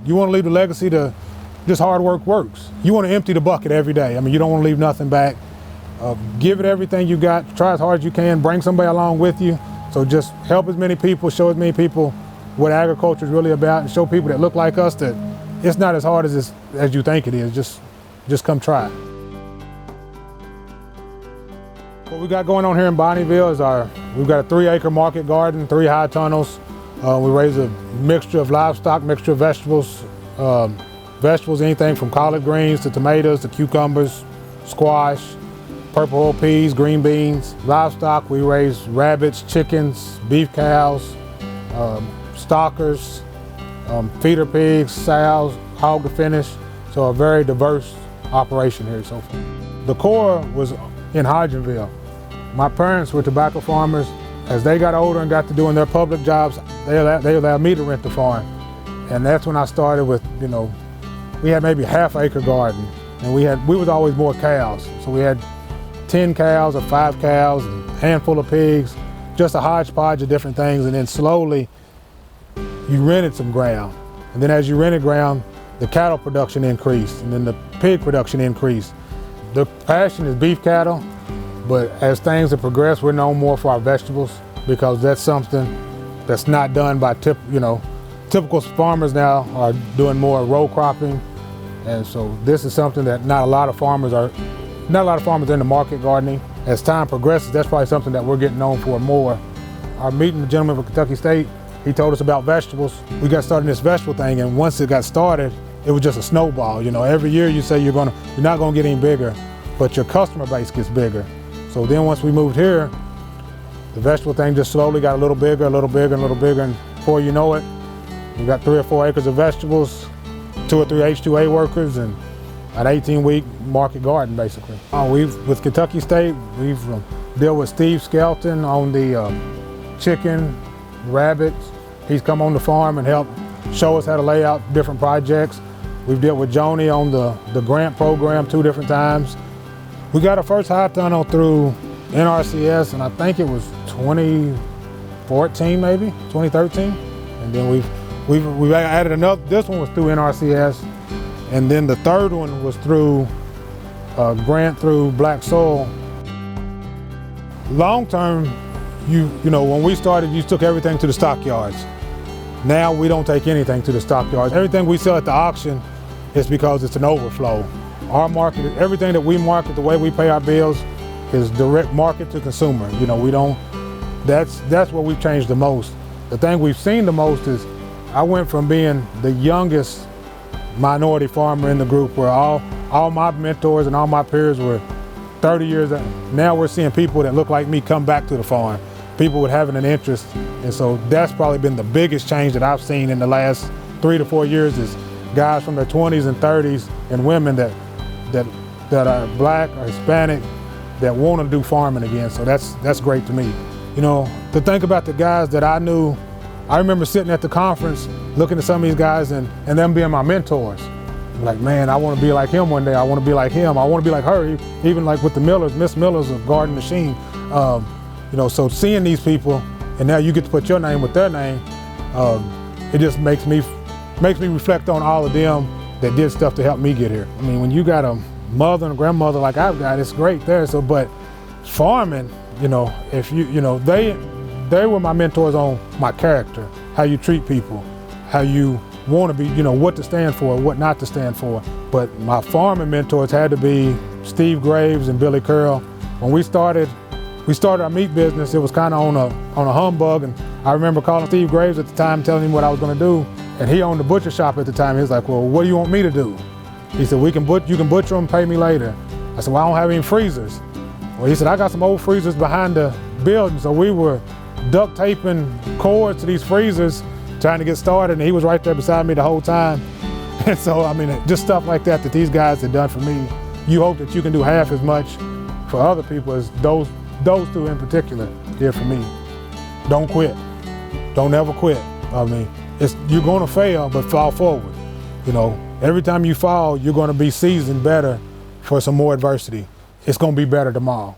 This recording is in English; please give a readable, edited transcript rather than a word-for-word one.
You want to leave the legacy to just hard work works. You want to empty the bucket every day. I mean, you don't want to leave nothing back. Give it everything you got, try as hard as you can, bring somebody along with you. So just help as many people, show as many people what agriculture is really about, and show people that look like us that it's not as hard as you think it is. Just come try it. What we got going on here in Bonneville is we've got a 3-acre market garden, 3 high tunnels. We raise a mixture of livestock, mixture of vegetables. Vegetables, anything from collard greens to tomatoes to cucumbers, squash, purple oil peas, green beans. Livestock, we raise rabbits, chickens, beef cows, stockers, feeder pigs, sows, hog to finish. So a very diverse operation here so far. The core was in Hodgenville. My parents were tobacco farmers. As they got older and got to doing their public jobs, they allowed me to rent the farm. And that's when I started with, we had maybe a half-acre garden, and we was always more cows. So we had 10 cows or 5 cows, and a handful of pigs, just a hodgepodge of different things. And then slowly, you rented some ground. And then as you rented ground, the cattle production increased, and then the pig production increased. The passion is beef cattle, but as things have progressed, we're known more for our vegetables because that's something that's not done by typical farmers now are doing more row cropping. And so this is something that not a lot of farmers are in the market gardening. As time progresses, that's probably something that we're getting known for more. Our meeting, the gentleman from Kentucky State, he told us about vegetables. We got started in this vegetable thing, and once it got started, it was just a snowball. Every year you say you're not gonna get any bigger, but your customer base gets bigger. So then once we moved here, the vegetable thing just slowly got a little bigger, a little bigger, and a little bigger, and before you know it, we got 3 or 4 acres of vegetables, 2 or 3 H2A workers, and an 18-week market garden, basically. With Kentucky State, we've dealt with Steve Skelton on the chicken, rabbits. He's come on the farm and helped show us how to lay out different projects. We've dealt with Joni on the grant program 2 different times. We got our first high tunnel through NRCS, and I think it was 2014, maybe 2013. And then we've added another. This one was through NRCS, and then the third one was through a grant through Black Soil. Long term, when we started, you took everything to the stockyards. Now we don't take anything to the stockyards. Everything we sell at the auction is because it's an overflow. Our market, everything that we market, the way we pay our bills, is direct market to consumer. That's where we've changed the most. The thing we've seen the most is I went from being the youngest minority farmer in the group where all my mentors and all my peers were 30 years old. Now we're seeing people that look like me come back to the farm, people with having an interest. And so that's probably been the biggest change that I've seen in the last 3 to 4 years is guys from their 20s and 30s and women that are black or Hispanic that want to do farming again. So that's great to me. To think about the guys that I knew, I remember sitting at the conference looking at some of these guys and them being my mentors. Like, man, I want to be like him one day. I want to be like him. I want to be like her. Even like with the Millers, Miss Millers of Garden Machine. So seeing these people, and now you get to put your name with their name, it just makes me reflect on all of them that did stuff to help me get here. I mean, when you got a mother and a grandmother like I've got, it's great there. So, but farming, if they were my mentors on my character, how you treat people, how you want to be, what to stand for, what not to stand for. But my farming mentors had to be Steve Graves and Billy Curl. When we started our meat business, it was kind of on a humbug, and I remember calling Steve Graves at the time, telling him what I was going to do, and he owned the butcher shop at the time. He was like, well, what do you want me to do? He said, you can butcher them, pay me later. I said, well, I don't have any freezers. Well, he said, I got some old freezers behind the building, so we were duct taping cords to these freezers, trying to get started, and he was right there beside me the whole time. And so, I mean, just stuff like that these guys had done for me. You hope that you can do half as much for other people as those 2 in particular did for me. Don't quit. Don't ever quit. I mean, you're gonna fail, but fall forward. Every time you fall, you're gonna be seasoned better for some more adversity. It's gonna be better tomorrow.